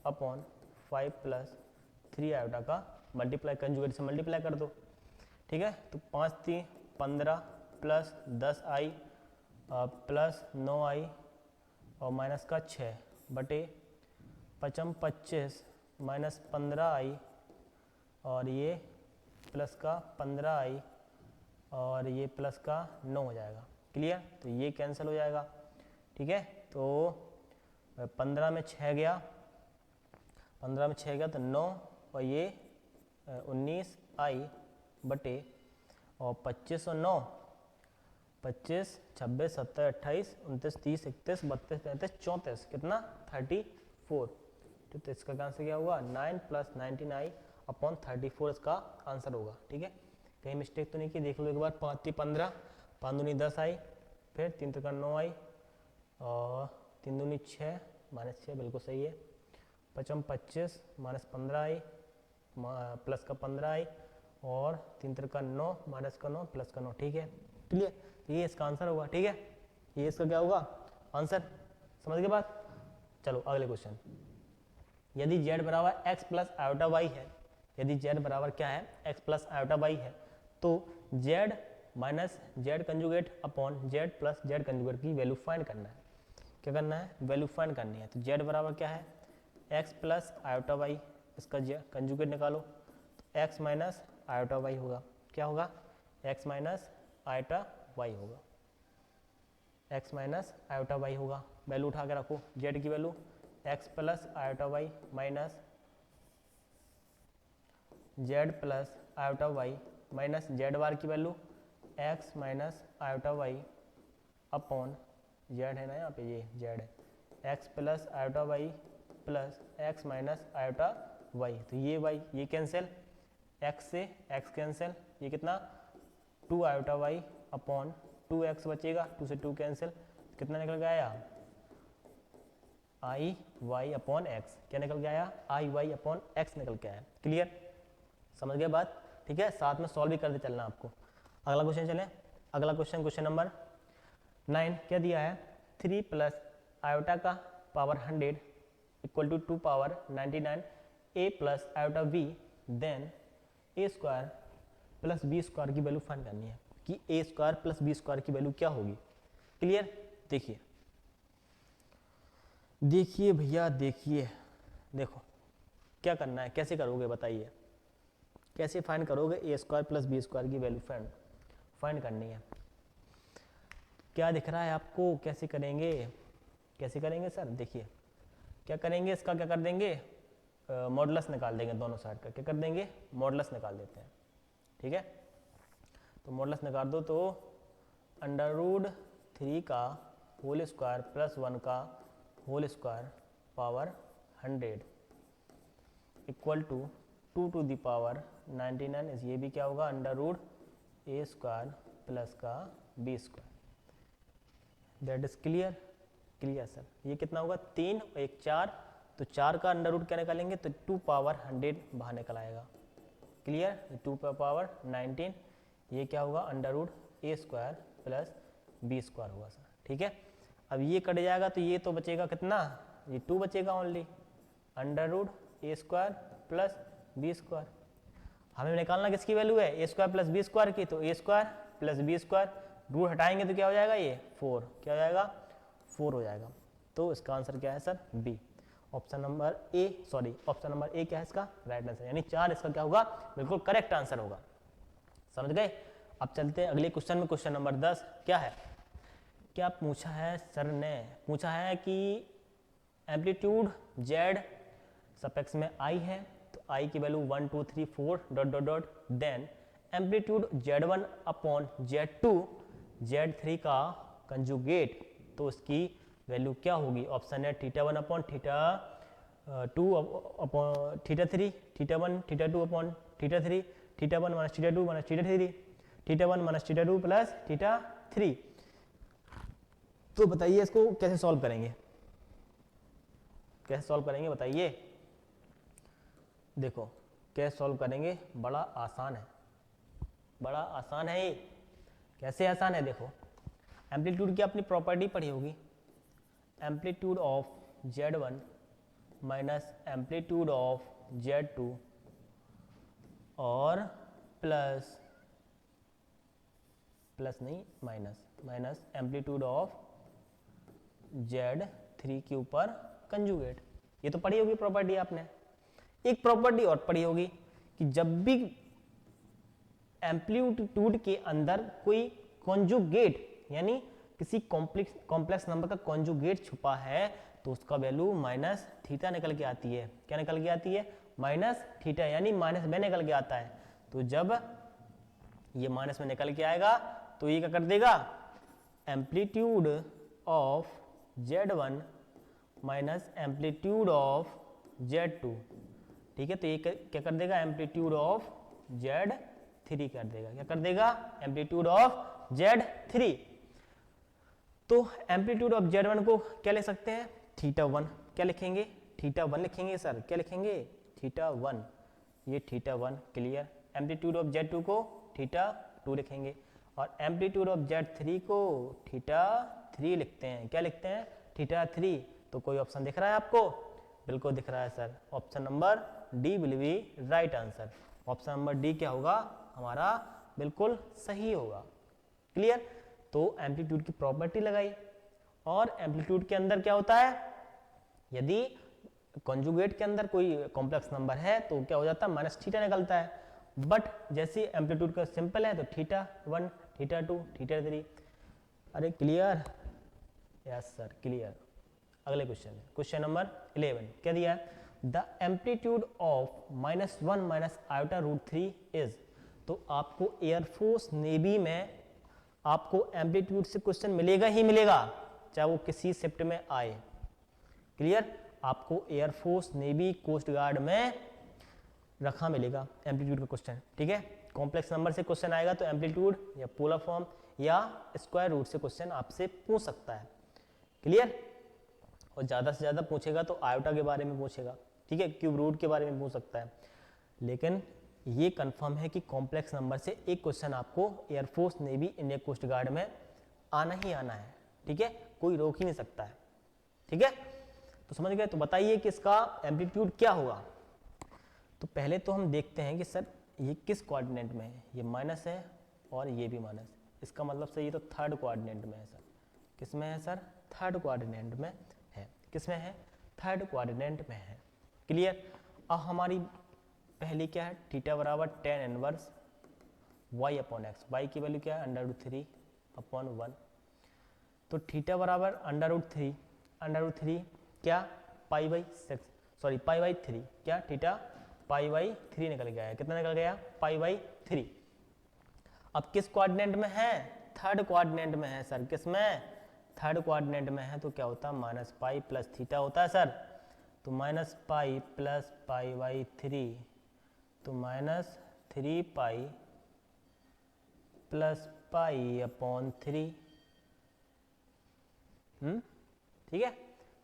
upon 5 plus 3 iota का मल्टीप्लाई, कंजुगेट से मल्टीप्लाई कर दो, ठीक है। तो 5 3 15 प्लस 10i प्लस 9i और माइनस का 6 बटे 5 25 माइनस 15i और ये प्लस का 15i और ये प्लस का 9 हो जाएगा, क्लियर। तो ये कैंसिल हो जाएगा, ठीक है। तो 15 में 6 गया, 15 में 6 गया तो 9 और ये 19i बटे और 25 और 9 25 26 27 28 29 30 31 32 33 34 कितना 34, तो इसका आंसर क्या होगा 9 प्लस 19i अपॉन 34 इसका आंसर होगा, ठीक है। कहीं मिस्टेक तो नहीं की, देख लो एक बार, 5 3 15 5 दूनी 10i, फिर 3 3 9i और 3 दूनी 6 माइनस 6 बिल्कुल सही है, 5 25 माइनस 15i प्लस का 15i और 3 3 9 माइनस का 9 प्लस का 9, ठीक है, क्लियर। ये इसका आंसर होगा, ठीक है, ये इसका क्या होगा आंसर, समझ गए बात। चलो अगले क्वेश्चन, यदि z बराबर x प्लस आयोटा y है, यदि z बराबर क्या है x प्लस आयोटा y है, तो z minus Z conjugate upon z plus Z conjugate की वैल्यू फाइंड करना है। क्या करना है, वैल्यू फाइंड करनी है। तो z बराबर क्या है x प्लस आयोटा y, इसका कंजुगेट निकालो, तो x माइनस आयोटा y होगा, क्या होगा x माइनस आयोटा y होगा, x माइनस आयोटा y होगा। वैल्यू उठा के रखो, z की value x plus iota y minus z plus iota y minus z bar की value x minus iota y upon z है ना, यहाँ पे ये z है, x plus iota y plus x minus iota y, तो ये y ये कैंसिल, x से x कैंसिल, ये कितना 2 आयोटा y अपॉन 2x बचेगा, 2 से 2 कैंसिल, कितना निकल गया आया आई वाई अपॉन एक्स, क्या निकल गया आया आई वाई अपॉन एक्स निकल के आया, क्लियर, समझ गए बात, ठीक है। साथ में सॉल्व भी करते चलना आपको। अगला क्वेश्चन चलें, अगला क्वेश्चन नंबर 9 क्या दिया है, 3 प्लस आयोटा का power 100 equal to 2 power 99 a plus iota v, then a square plus B square की वैल्यू फाइंड करनी है कि a square plus B square की वैल्यू क्या होगी, क्लियर। देखिए भैया देखिए, देखो क्या करना है, कैसे करोगे बताइए, कैसे फाइंड करोगे ए स्क्वायर प्लस बी स्क्वायर की वैल्यू फाइंड करनी है। क्या दिख रहा है आपको, कैसे करेंगे सर, देखिए क्या करेंगे, इसका क्या कर देंगे मॉडुलस निकाल देंगे, दोनों साइड का क्या कर देंगे मॉडुलस निकाल देते हैं, ठीक है। तो मॉडुलस निकाल दो, तो √3 का होल स्क्वायर प्लस 1 का whole square power 100 equal to 2 to the power 99, ये भी क्या होगा अंडर रूट ए स्क्वायर प्लस का B square. That is clear. Clear sir. ये कितना होगा 3 और 1 4, तो 4 का अंडर रूट क्या निकालेंगे तो 2 पावर 100 बाहर निकल आएगा। क्लियर। 2 पावर 19, ये क्या होगा अंडर रूट ए स्क्वायर प्लस बी स्क्वायर होगा सर। ठीक है। अब ये कट जाएगा तो ये तो बचेगा कितना, ये 2 बचेगा ओनली, अंडर रूट ए स्क्वायर प्लस बी स्क्वायर। हमें निकालना किसकी वैल्यू है, a square plus B square की, तो a square plus B square, root हटाएंगे तो क्या हो जाएगा, ये 4, क्या हो जाएगा 4 हो जाएगा। तो इसका आंसर क्या है sir, B. Option number A क्या है इसका राइट आंसर, यानी 4 इसका क्या होगा, बिल्कुल करेक्ट आंसर होगा। समझ गए। अब चलते हैं अगले क्वेश्चन में। क्वेश्चन नंबर 10 क्या है, क्या पूछा है सर ने, पूछा है कि एम्पलीट्यूड जेड सपेक्स में आई है, तो आई की value 1 2 3 4 dot dot dot, then amplitude Z1 upon Z2 Z3 का कंजुगेट, तो उसकी वैल्यू क्या होगी। ऑप्शन है θ1 upon θ2 upon θ3, θ1 θ2 upon θ3, θ1 minus θ2 minus θ3, θ1 minus θ2 plus θ3। तो बताइए इसको कैसे सॉल्व करेंगे, कैसे सॉल्व करेंगे बताइए। देखो कैसे सॉल्व करेंगे, बड़ा आसान है, बड़ा आसान है ये। कैसे आसान है, देखो एम्पलीट्यूड की अपनी प्रॉपर्टी पढ़ी होगी, amplitude of Z1 minus amplitude of Z2 और प्लस नहीं माइनस एम्पलीट्यूड ऑफ Z3 के ऊपर कंजुगेट। ये तो पढ़ी होगी प्रॉपर्टी आपने। एक प्रॉपर्टी और पढ़ी होगी कि जब भी एम्पलीट्यूड के अंदर कोई कॉन्जुगेट यानी किसी कॉम्प्लेक्स नंबर का कॉन्जुगेट छुपा है तो उसका वैल्यू माइनस थीटा निकल के आती है। क्या निकल के आती है, माइनस थीटा, यानी माइनस में निकल के आता है। तो जब ये माइनस में निकल के आएगा तो ये क्या कर देगा, amplitude of Z1 minus amplitude of Z2, ठीक है। तो ये क्या कर देगा, एम्पलीट्यूड ऑफ Z3 कर देगा। क्या कर देगा, एम्पलीट्यूड ऑफ Z3। तो एम्पलीट्यूड ऑफ Z1 को क्या ले सकते हैं, θ1। क्या लिखेंगे, θ1 लिखेंगे सर। क्या लिखेंगे, θ1, ये θ1 क्लियर। एम्पलीट्यूड ऑफ Z2 को θ2 लिखेंगे और एम्पलीट्यूड ऑफ Z3 को θ3 लिखते हैं। क्या लिखते हैं, θ3। तो कोई ऑप्शन दिख रहा है आपको, बिल्कुल दिख रहा है sir. Option number D will be right answer. Option number D क्या होगा हमारा, बिल्कुल सही होगा। क्लियर। तो एम्पलीट्यूड की प्रॉपर्टी लगाई और एम्पलीट्यूड के अंदर क्या होता है, यदि कॉन्जुगेट के अंदर कोई कॉम्प्लेक्स नंबर है तो क्या हो जाता है, माइनस थीटा निकलता है। बट जैसे एम्पलीट्यूड का सिंपल है तो θ1 θ2 θ3। अरे क्लियर, यस सर क्लियर। अगले क्वेश्चन है क्वेश्चन नंबर 11। क्या दिया है, the amplitude of -1 minus iota root 3 is. तो आपको एयरफोर्स नेवी में आपको एम्पलीट्यूड से क्वेश्चन मिलेगा ही मिलेगा, चाहे वो किसी शिफ्ट में आए। क्लियर। आपको एयरफोर्स नेवी कोस्ट गार्ड में रखा मिलेगा एम्पलीट्यूड का क्वेश्चन, ठीक है। कॉम्प्लेक्स नंबर से क्वेश्चन आएगा तो एम्पलीट्यूड या पोलर फॉर्म या स्क्वायर रूट से क्वेश्चन आपसे पूछ सकता है। क्लियर। और ज़्यादा से ज़्यादा पूछेगा तो आयोटा के बारे में पूछेगा, ठीक है, क्यूब रूट के बारे में पूछ सकता है। लेकिन ये कंफर्म है कि कॉम्प्लेक्स नंबर से एक क्वेश्चन आपको Air Force navy Indian coast guard में आना ही आना है, ठीक है, कोई रोक ही नहीं सकता है, ठीक है। तो समझ गए। तो बताइए कि इसका एम्पलीट्यूड क्या होगा। तो पहले तो हम देखते हैं कि सर ये किस कोऑर्डिनेट में है, ये माइनस है और ये भी माइनस, इसका मतलब सर ये तो थर्ड कोऑर्डिनेट में है सर। किस में है सर, थर्ड कोऑर्डिनेट में है। किस में है, थर्ड कोऑर्डिनेट में है। क्लियर। अब हमारी पहली क्या है, थीटा बराबर tan inverse y upon X. Y की वैल्यू क्या है, √3 अपॉन 1। तो थीटा बराबर √3 क्या, π/3, क्या थीटा π/3 निकल गया है। कितना निकल गया, π/3। अब किस कोऑर्डिनेट में है, थर्ड कोऑर्डिनेट में है सर। किस में, थर्ड कोऑर्डिनेट में है। तो क्या होता है, -π प्लस थीटा होता है सर। तो -π प्लस π/3 तो -3 प्लस π/3, ठीक है,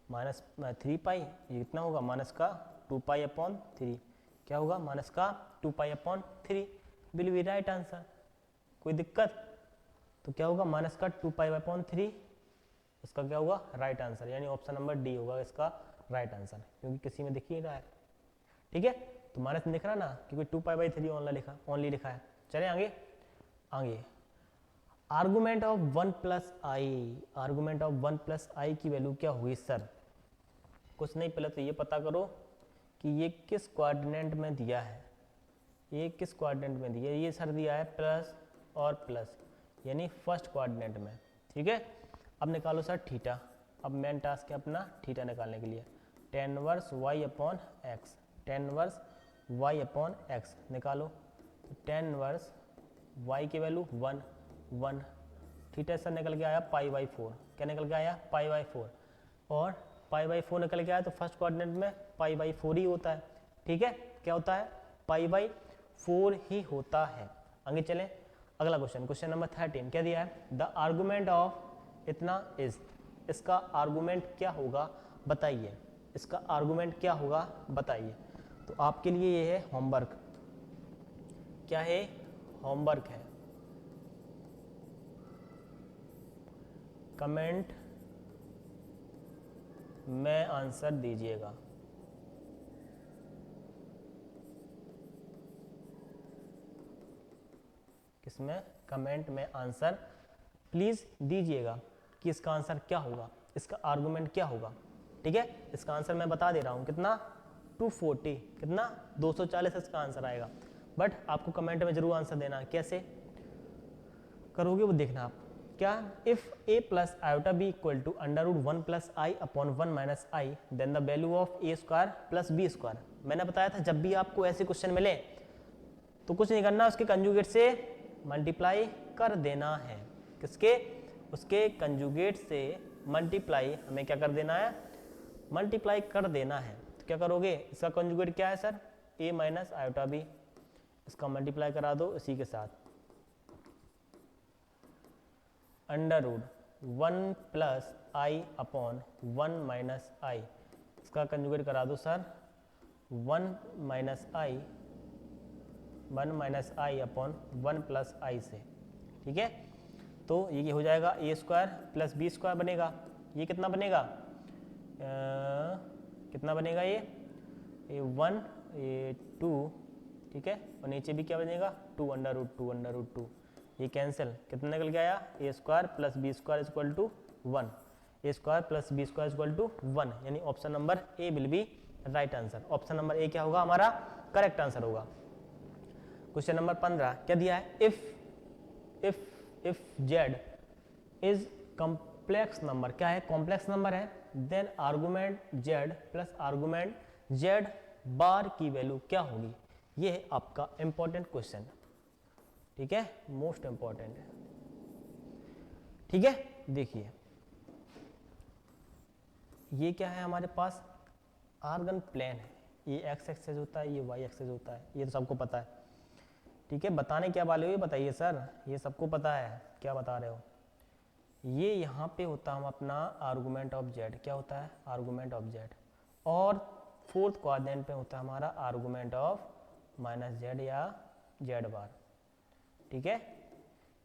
-3 ये कितना होगा, -2π/3, क्या होगा, -2π/3 विल बी राइट आंसर। कोई दिक्कत, तो क्या होगा, -2π/3 इसका क्या होगा, राइट आंसर, यानी ऑप्शन नंबर डी होगा इसका राइट आंसर, क्योंकि किसी में दिख ही रहा है। ठीक है, तो माइनस दिख रहा ना, क्योंकि 2π/3 ओनली लिखा है। चले आगे आगे, argument of 1 plus i, argument of 1 plus i की वैल्यू क्या हुई सर? कुछ नहीं, पहले तो ये पता करो कि ये किस क्वाड्रेंट में दिया है, ये किस क्वाड्रेंट में दिया है। ये सर दिया है प्लस और प्लस, यानी फर्स्ट क्वाड्रेंट में। ठीक है, अब निकालो सर थीटा। अब मेन टास्क है अपना थीटा निकालने के लिए, tan inverse y/x, tan inverse y/x निकालो। tan इनवर्स y की वैल्यू 1 थीटा सर निकल के आया π/4, क्या निकल के आया, π/4, और π/4 निकल के आया तो फर्स्ट क्वाड्रेंट में π/4 ही होता है। ठीक है, क्या होता है, π/4 ही होता है। आगे चलें, अगला क्वेश्चन नंबर 13 क्या दिया है, द आर्गुमेंट ऑफ इतना इज, इसका आर्गुमेंट क्या होगा बताइए, इसका आर्गुमेंट क्या होगा बताइए। तो आपके लिए ये है होमवर्क, क्या है, होमवर्क है, कमेंट में आंसर दीजिएगा। किसमें, कमेंट में आंसर प्लीज दीजिएगा कि इसका आंसर क्या होगा, इसका आर्गुमेंट क्या होगा। ठीक है, इसका आंसर मैं बता दे रहा हूं, कितना, 240, कितना, 240 इसका आंसर आएगा। बट आपको कमेंट में जरूर आंसर देना। कैसे करोगे वो देखना आप। क्या, if a plus iota B equal to √1 plus I upon 1 minus I, then the value of a square plus B square. मैंने बताया था जब भी आपको ऐसे क्वेश्चन मिले तो कुछ नहीं करना, उसके कंजुगेट से मल्टीप्लाई कर देना है। किसके, उसके कंजुगेट से मल्टीप्लाई हमें क्या कर देना है, मल्टीप्लाई कर देना है। तो क्या करोगे, इसका कंजुगेट क्या है sir, a minus iota B, इसका मल्टीप्लाई करा दो इसी के साथ, √1 plus I upon 1 minus I, इसका कंजुगेट करा दो sir 1 minus I upon 1 plus I से। ठीक है, तो ये हो जाएगा a square plus B square बनेगा। ये कितना बनेगा, कितना बनेगा, ये 1 ये 2, ठीक है, और नीचे भी क्या बनेगा, 2 √2, ये कैंसिल, कितना निकल के आया, a square plus B square equal to 1, a square plus B square equal to 1, यानी option number A will be right answer. Option number A क्या होगा, हमारा करेक्ट आंसर होगा। क्वेश्चन नंबर 15 क्या दिया है, if z is complex number, क्या है, कॉम्प्लेक्स नंबर है, then argument z plus argument z bar की वैल्यू क्या होगी। ये है आपका इंपॉर्टेंट क्वेश्चन, ठीक है, मोस्ट इंपॉर्टेंट है। ठीक है, देखिए ये क्या है, हमारे पास आर्गन प्लेन है, ये x एक्सेस होता है, ये y एक्सेस होता है, ये तो सबको पता है। ठीक है, बताने क्या वाले हो ये बताइए सर, ये सबको पता है, क्या बता रहे हो। ये यहाँ पे होता है अपना आर्गुमेंट ऑफ z, क्या होता है, आर्गुमेंट ऑफ z, और फोर्थ क्वाड्रेंट पे होता है हमारा आर्गुमेंट ऑफ -z या z बार। ठीक है,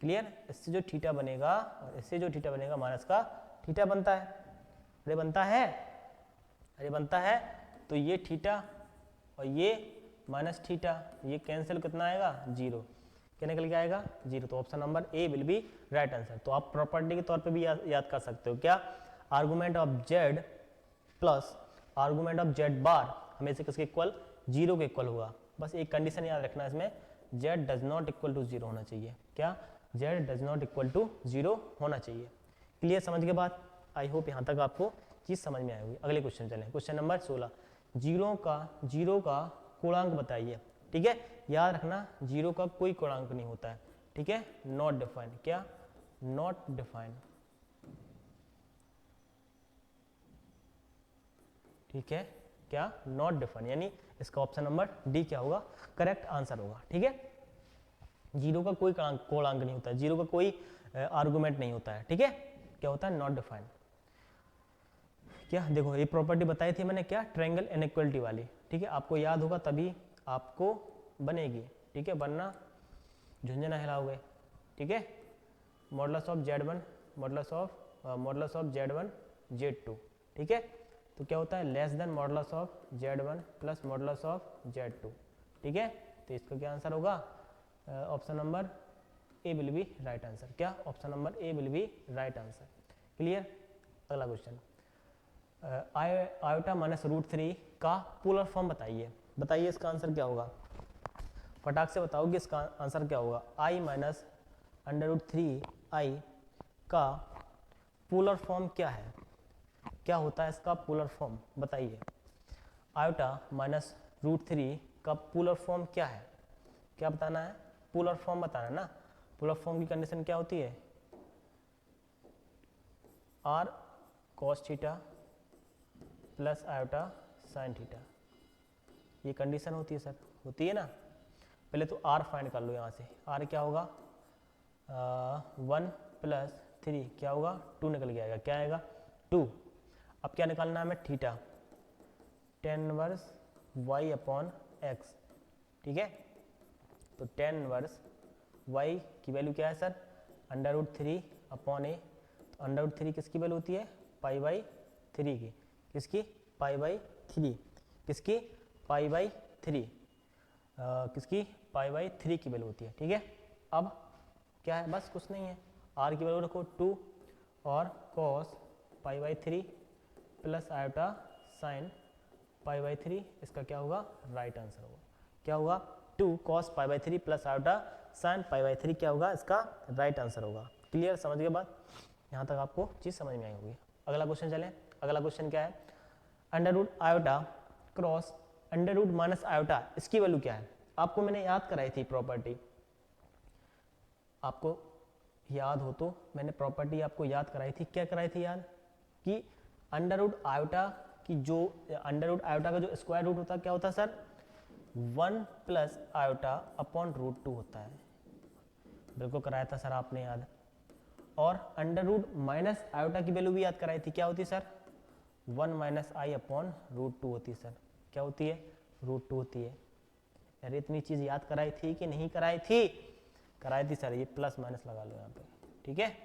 क्लियर। इससे जो थीटा बनेगा और इससे जो थीटा बनेगा, माइनस का थीटा बनता है, अरे बनता है, अरे बनता है, तो ये थीटा और ये माइनस थीटा, ये कैंसिल, कितना आएगा, 0, क्या निकल के आएगा, 0। तो option number A will be right answer. तो आप प्रॉपर्टी के तौर पे भी याद कर सकते हो, क्या, argument of z plus argument of z बार हमेशा किसके इक्वल, 0 के इक्वल होगा। बस एक कंडीशन याद रखना इसमें, z does not equal to 0 होना चाहिए, क्या, z does not equal to 0 होना चाहिए। क्लियर, समझ के बाद, आई होप यहाँ तक आपको चीज़ समझ में आई होगी। अगले क्वेश्चन चलें, क्वेश्चन नंबर 16, जीरो का पूर्णांक बताइए। ठीक है, याद रखना 0 का कोई पूर्णांक नहीं होता है। ठीक है, नॉट डिफाइंड, क्या, नॉट डिफाइंड। ठीक है, क्या, नॉट डिफाइन, यानी इसका ऑप्शन नंबर डी क्या होगा, करेक्ट आंसर होगा। ठीक है, जीरो का कोई कोणांक नहीं होता है, जीरो का कोई आर्गुमेंट नहीं होता है। ठीक है, क्या होता है, नॉट डिफाइन। क्या देखो ये प्रॉपर्टी बताई थी मैंने, क्या, ट्रायंगल इनइक्वालिटी वाली। ठीक है, आपको याद होगा तभी आपको बनेगी। ठीक है, वरना झुंझुना हिलाओगे। ठीक है, modulus of Z1 modulus of Z1 Z2। ठीक है, तो क्या होता है, less than modulus of Z1 plus modulus of Z2। ठीक है, तो इसका क्या आंसर होगा, option number A will be right answer. क्या, option number A will be right answer. Clear. अगला क्वेश्चन, आयोटा माइनस √3 का पोलर फॉर्म बताइए। बताइए इसका आंसर क्या होगा, फटाक से बताओगे इसका आंसर क्या होगा। i माइनस √3i का पोलर फॉर्म क्या है, क्या होता है इसका पोलर फॉर्म, बताइए। आयोटा माइनस √3 का पोलर फॉर्म क्या है, क्या बताना है, पोलर फॉर्म बताना है ना। पोलर फॉर्म की कंडीशन क्या होती है, r cos theta plus iota sine theta, ये कंडीशन होती है सर, होती है ना। पहले तो r फाइंड कर लो यहाँ से, r क्या होगा, 1 प्लस 3 क्या होगा, 2 निकल के आएगा, क्या आएगा 2। अब क्या निकालना है हमें, theta, tan inverse y upon x। ठीक है, तो tan इनवर्स y की वैल्यू क्या है सर, √3 अपॉन a। तो √3 किसकी वैल्यू होती है, π/3 की, किसकी, π/3, किसकी, π/3, किसकी, π/3 की वैल्यू होती है। ठीक है, अब क्या है, बस कुछ नहीं है, r की वैल्यू रखो 2 और cos π/3 प्लस आयोटा साइन π/3, इसका क्या होगा, राइट आंसर होगा। क्या होगा, 2 cos π/3 प्लस आयोटा साइन π/3 क्या होगा, इसका राइट आंसर होगा। क्लियर, समझ गए बात, यहाँ तक आपको चीज़ समझ में आई होगी। अगला क्वेश्चन चलें। अगला क्वेश्चन क्या है, under iota cross under minus iota, इसकी वैल्यू क्या है। आपको मैंने याद कराई थी प्रॉपर्टी, आपको याद हो तो मैंने प्रॉपर्टी आपको याद कराई थी, क्या कराई थी याद, कि अंडर आयोटा की जो अंडर आयोटा का जो स्क्वायर रूट होता है क्या होता है सर, 1 प्लस आयोटा अपॉन √2 होता है। बिल्कुल कराया था सर आपने याद। और अंडर माइनस आयोटा की वैल्यू भी याद कराई थी, क्या होती है सर, 1 माइनस आई अपॉन √2 होती है सर, क्या होती है, √2 होती है। अरे इतनी चीज़ याद कराई थी कि नहीं कराई थी, कराई थी सर, ये प्लस माइनस लगा लो यहाँ पे। ठीक है,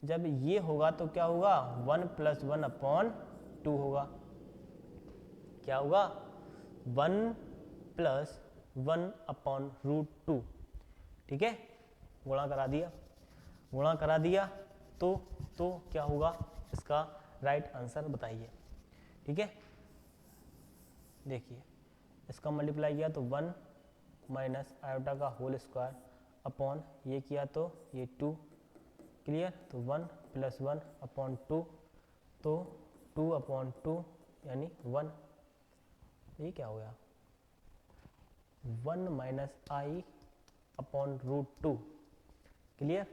जब ये होगा तो क्या होगा, 1 + 1 अपॉन 2 होगा, क्या होगा, 1 + 1 अपॉन √2। ठीक है, गुणा करा दिया, गुणा करा दिया तो क्या होगा, इसका राइट आंसर बताइए। ठीक है, देखिए इसका मल्टीप्लाई किया तो 1 माइनस आयोटा का होल स्क्वायर अपॉन ये किया तो ये 2। क्लियर, तो 1 + 1 अपॉन 2, तो 2 अपॉन 2 यानी 1, ये क्या हो गया, 1 minus I upon √2। Clear,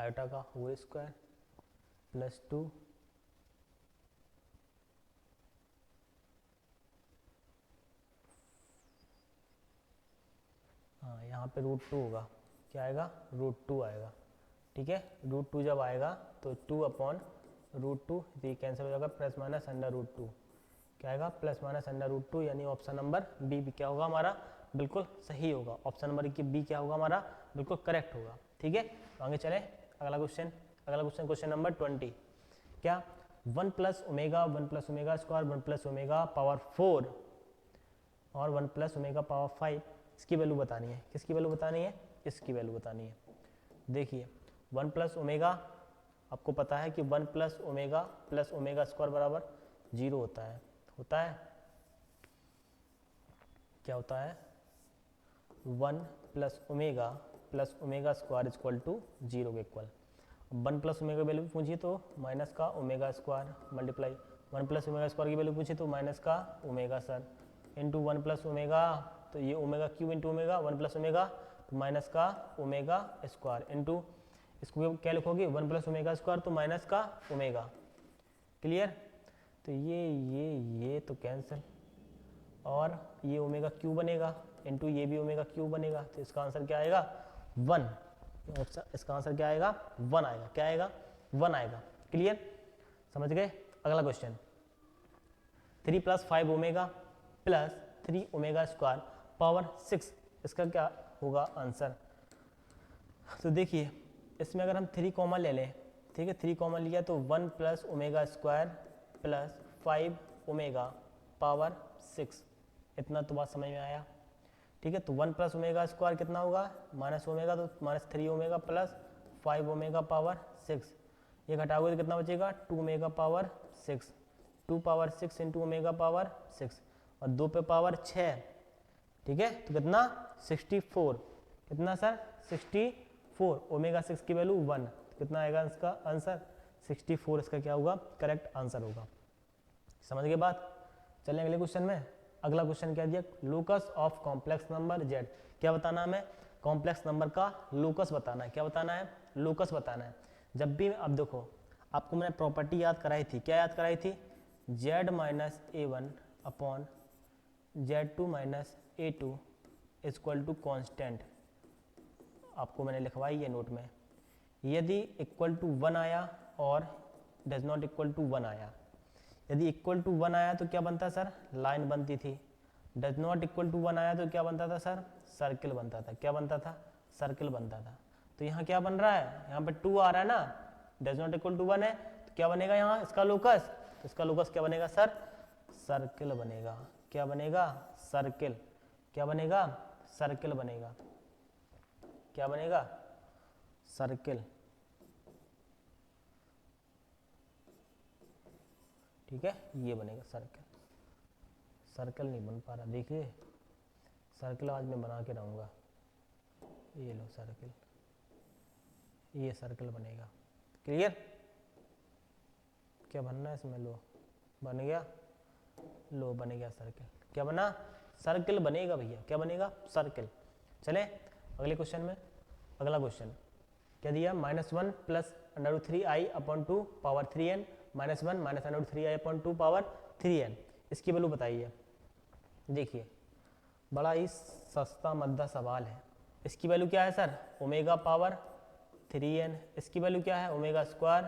iota का होल स्क्वायर प्लस 2 हाँ, यहाँ पे √2 होगा, क्या आएगा, √2 आएगा। ठीक है, √2 जब आएगा तो 2 अपॉन √2, ये कैंसिल हो जाएगा, प्लस माइनस अंडर √2, क्या आएगा, प्लस माइनस अंडर √2, यानी ऑप्शन नंबर बी भी क्या होगा हमारा, बिल्कुल सही होगा। ऑप्शन नंबर की बी क्या होगा हमारा, बिल्कुल करेक्ट होगा। ठीक है, तो आगे चले, अगला क्वेश्चन, क्वेश्चन नंबर 20। क्या, 1 + omega 1 + omega square 1 + omega power 4 और 1 + ओमेगा पावर 5, इसकी वैल्यू बतानी है। किसकी वैल्यू बतानी है, इसकी वैल्यू बतानी है। देखिए 1 + ओमेगा, आपको पता है कि 1 + ओमेगा प्लस ओमेगा स्क्वायर बराबर 0 होता है, क्या होता है, 1 + omega plus omega square equal to 0 के इक्वल। 1 + ओमेगा वैल्यू पूछिए तो माइनस का omega square multiply, 1 + omega square की वैल्यू पूछिए तो माइनस का ओमेगा सर, इंटू 1 + ओमेगा, तो ये omega cube into omega, 1 + omega तो माइनस का ओमेगा स्क्वायर, इंटू इसको क्या लिखोगे, 1 + ओमेगा स्क्वायर तो माइनस का ओमेगा। क्लियर, तो ये तो कैंसिल, और ये ओमेगा क्यू बनेगा इंटू ये भी ओमेगा क्यू बनेगा, तो इसका आंसर क्या आएगा 1। इसका आंसर क्या आएगा 1 आएगा। क्या आएगा 1 आएगा। क्लियर, समझ गए। अगला question 3 + 5 omega plus 3 omega square power 6, इसका क्या होगा आंसर। तो देखिए इसमें अगर हम 3 कॉमन ले लें, ठीक है, 3 कॉमन लिया तो 1 + omega square plus 5 omega power 6, इतना तो बात समझ में आया। ठीक है, तो 1 + ओमेगा स्क्वायर कितना होगा माइनस ओमेगा, तो -3 ओमेगा प्लस 5 ओमेगा पावर 6, ये घटाओगे तो कितना बचेगा 2 omega power 6, 2 power 6 into omega power 6 और 2 पे पावर 6, ठीक है, तो कितना 64, कितना सर 64, ओमेगा 6 की वैल्यू 1, तो कितना आएगा इसका आंसर 64, इसका क्या होगा करेक्ट आंसर होगा। समझ गए बात। चलें अगले क्वेश्चन में। अगला क्वेश्चन क्या दिया, locus of complex number z, क्या बताना हमें कॉम्प्लेक्स नंबर का लोकस बताना है। क्या बताना है लोकस बताना है। जब भी अब देखो आपको मैंने प्रॉपर्टी याद कराई थी, क्या याद कराई थी, z minus a1 upon z2 minus a2 equal to constant, आपको मैंने लिखवाई है नोट में। यदि इक्वल टू 1 आया और डज नॉट इक्वल टू 1 आया, यदि इक्वल टू 1 आया तो क्या बनता सर लाइन बनती थी, डज नॉट इक्वल टू 1 आया तो क्या बनता था सर सर्किल बनता था। क्या बनता था सर्किल बनता था। तो यहाँ क्या बन रहा है, यहाँ पे 2 आ रहा है ना, डज नॉट इक्वल टू 1 है, तो क्या बनेगा यहाँ इसका लोकस, तो इसका लोकस क्या बनेगा सर सर्किल बनेगा। क्या बनेगा सर्किल, क्या बनेगा सर्किल बनेगा, क्या बनेगा सर्किल। ठीक है, ये बनेगा सर्किल। सर्कल नहीं बन पा रहा, देखिए सर्कल आज मैं बना के रहूँगा। ये लो सर्कल, ये सर्कल बनेगा। क्लियर, क्या बनना है इसमें, लो बन गया, लो बन गया सर्कल। क्या बना सर्कल बनेगा भैया, क्या बनेगा सर्कल। चले अगले क्वेश्चन में। अगला क्वेश्चन क्या दिया, -1 + √3i upon 2 power 3n -1 -√3i upon 2 power 3n, इसकी वैल्यू बताइए। देखिए बड़ा ही सस्ता मद्दा सवाल है। इसकी वैल्यू क्या है सर ओमेगा पावर 3n, इसकी वैल्यू क्या है ओमेगा स्क्वायर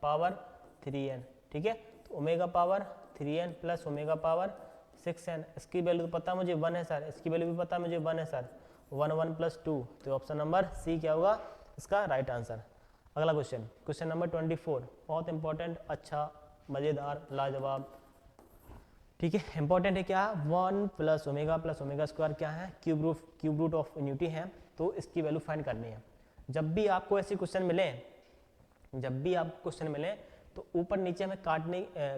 पावर 3n। ठीक है, तो omega power 3n plus omega power 6n, इसकी वैल्यू तो पता मुझे 1 है सर, इसकी वैल्यू भी पता मुझे 1 है सर, 1 1 + 2, तो ऑप्शन नंबर सी क्या होगा इसका राइट आंसर। अगला क्वेश्चन, क्वेश्चन नंबर 24, बहुत इंपॉर्टेंट, अच्छा मज़ेदार लाजवाब। ठीक है, इंपॉर्टेंट है क्या, 1 + ओमेगा स्क्वायर क्या है क्यूब रूट ऑफ यूनिटी है, तो इसकी वैल्यू फाइंड करनी है। जब भी आपको ऐसे क्वेश्चन मिले, जब भी आपको क्वेश्चन मिले तो ऊपर नीचे हमें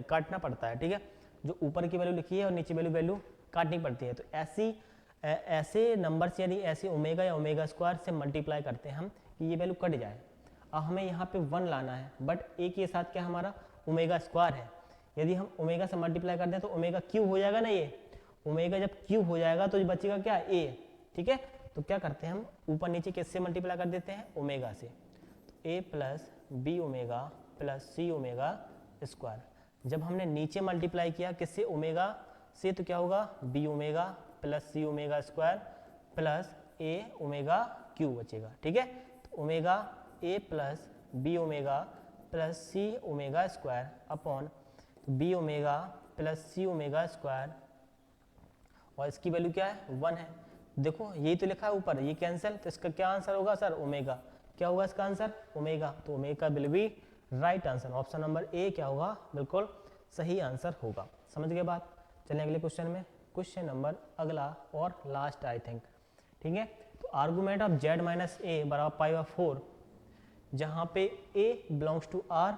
काटना पड़ता है। ठीक है, जो ऊपर की वैल्यू लिखी है और नीचे वैल्यू काटनी पड़ती है। तो ऐसे नंबर से, यानी ऐसे ओमेगा या ओमेगा स्क्वायर से मल्टीप्लाई करते हैं हम कि ये वैल्यू कट जाए। अब हमें यहाँ पे 1 लाना है, बट एक के साथ क्या हमारा ओमेगा स्क्वायर है, यदि हम ओमेगा से मल्टीप्लाई करते हैं तो ओमेगा क्यूब हो जाएगा ना, ये ओमेगा जब क्यूब हो जाएगा तो बचेगा क्या ए। ठीक है, तो क्या करते हैं हम ऊपर नीचे किससे मल्टीप्लाई कर देते हैं ओमेगा से, तो a + b omega plus C omega square. जब हमने नीचे मल्टीप्लाई किया किससे ओमेगा से, तो क्या होगा b omega plus C omega square plus a omega cube बचेगा। ठीक है, तो omega a + b omega plus C omega square upon B omega plus C omega square, और इसकी वैल्यू क्या है 1 है। देखो यही तो लिखा है ऊपर, ये कैंसिल, तो इसका क्या आंसर होगा सर ओमेगा। क्या होगा इसका आंसर ओमेगा, तो omega will be right answer. Option number A क्या होगा बिल्कुल सही आंसर होगा। समझ गए बात। चलें अगले क्वेश्चन में, क्वेश्चन नंबर अगला और लास्ट आई थिंक। ठीक है, तो आर्गूमेंट ऑफ z - a बराबर π/4, जहाँ पे a belongs to r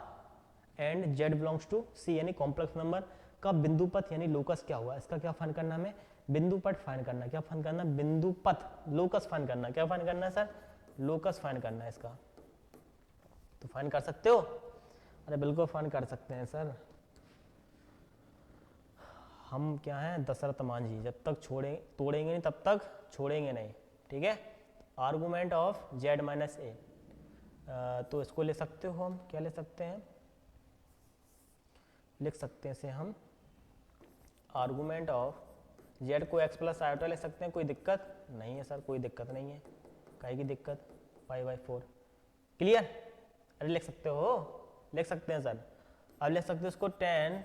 and z belongs to c, यानी कॉम्प्लेक्स नंबर का बिंदुपथ यानी लोकस क्या हुआ, इसका क्या फाइंड करना हमें बिंदुपथ फाइंड करना। क्या फाइंड करना बिंदुपथ, लोकस फाइंड करना। क्या फाइंड करना है सर लोकस फाइंड करना है इसका। तो फाइंड कर सकते हो, अरे बिल्कुल फाइंड कर सकते हैं सर, हम क्या हैं दशरथ मांझी, जब तक तोड़ेंगे नहीं तब तक छोड़ेंगे नहीं। ठीक है, आर्गूमेंट ऑफ z - a, तो इसको ले सकते हो हम, क्या ले सकते हैं, लिख सकते हैं इसे हम आर्गूमेंट ऑफ जेड को एक्स प्लस आयोटा लिख सकते हैं। कोई दिक्कत नहीं है सर, कोई दिक्कत नहीं है, काहे की दिक्कत, पाई बाई 4। क्लियर? अरे लिख सकते हो, लिख सकते हैं सर। अब लिख सकते हो इसको tan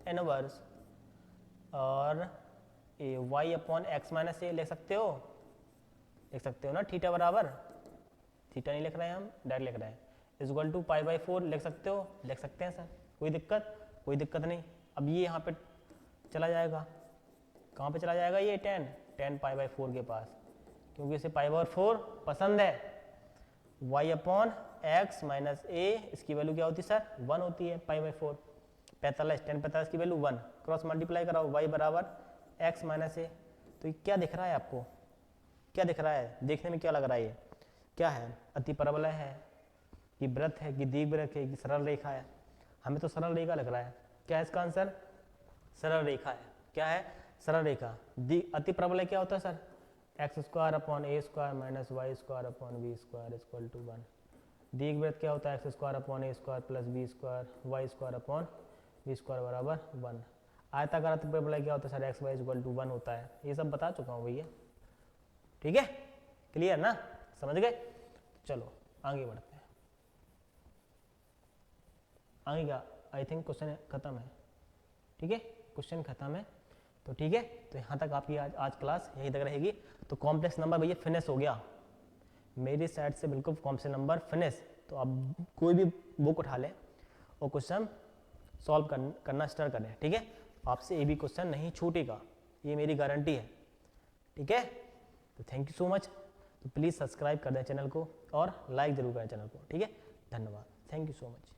इनवर्स और ए वाई अपॉन एक्स माइनस ए लिख सकते हो ना, थीटा बराबर, थीटा नहीं लिख रहे हैं हम, डायरेक्ट लिख रहे हैं, is equal to pi by 4 लिख सकते हो, लिख सकते हैं सर, कोई दिक्कत, कोई दिक्कत नहीं। अब ये यहाँ पे चला जाएगा, कहाँ पे चला जाएगा ये tan पाई बाई 4 के पास, क्योंकि इसे पाई बाई 4 पसंद है। y अपॉन एक्स माइनस ए, इसकी वैल्यू क्या होती है सर, 1 होती है, पाई बाई 4, 45, tan 45 की वैल्यू 1, क्रॉस मल्टीप्लाई कराओ, y बराबर एक्स माइनस ए। तो ये क्या दिख रहा है आपको, क्या दिख रहा है, देखने में क्या लग रहा है, ये क्या है, अति परवलय है कि वृत्त है कि दीर्घवृत्त है कि सरल रेखा है? हमें तो सरल रेखा लग रहा है। क्या है इसका आंसर, सरल रेखा है। क्या है, सरल रेखा। अति परवलय क्या होता है sir, x square upon a square minus y square upon b square equal to 1। दीर्घवृत्त क्या होता है, x square upon a square plus B square y square upon b square बराबर 1। आयताकार अति परवलय क्या होता है sir, x y equal to 1 होता है। ये सब बता चुका हूँ भैया, ठीक है, क्लियर ना, समझ गए? चलो आगे बढ़ते हैं। आगे का आई थिंक क्वेश्चन खत्म है, ठीक है, क्वेश्चन खत्म है, तो ठीक है, तो यहाँ तक आपकी आज क्लास यहीं तक रहेगी। तो कॉम्प्लेक्स नंबर भैया फिनिश हो गया मेरी साइड से, बिल्कुल कॉम्प्लेक्स नंबर फिनिश। तो अब कोई भी बुक उठा लें और क्वेश्चन सॉल्व करना स्टार्ट करें, ठीक है, आपसे ये भी क्वेश्चन नहीं छूटेगा, ये मेरी गारंटी है, ठीक है। तो थैंक यू सो मच, तो प्लीज़ सब्सक्राइब कर दें चैनल को और लाइक जरूर करें चैनल को, ठीक है, धन्यवाद, थैंक यू सो मच।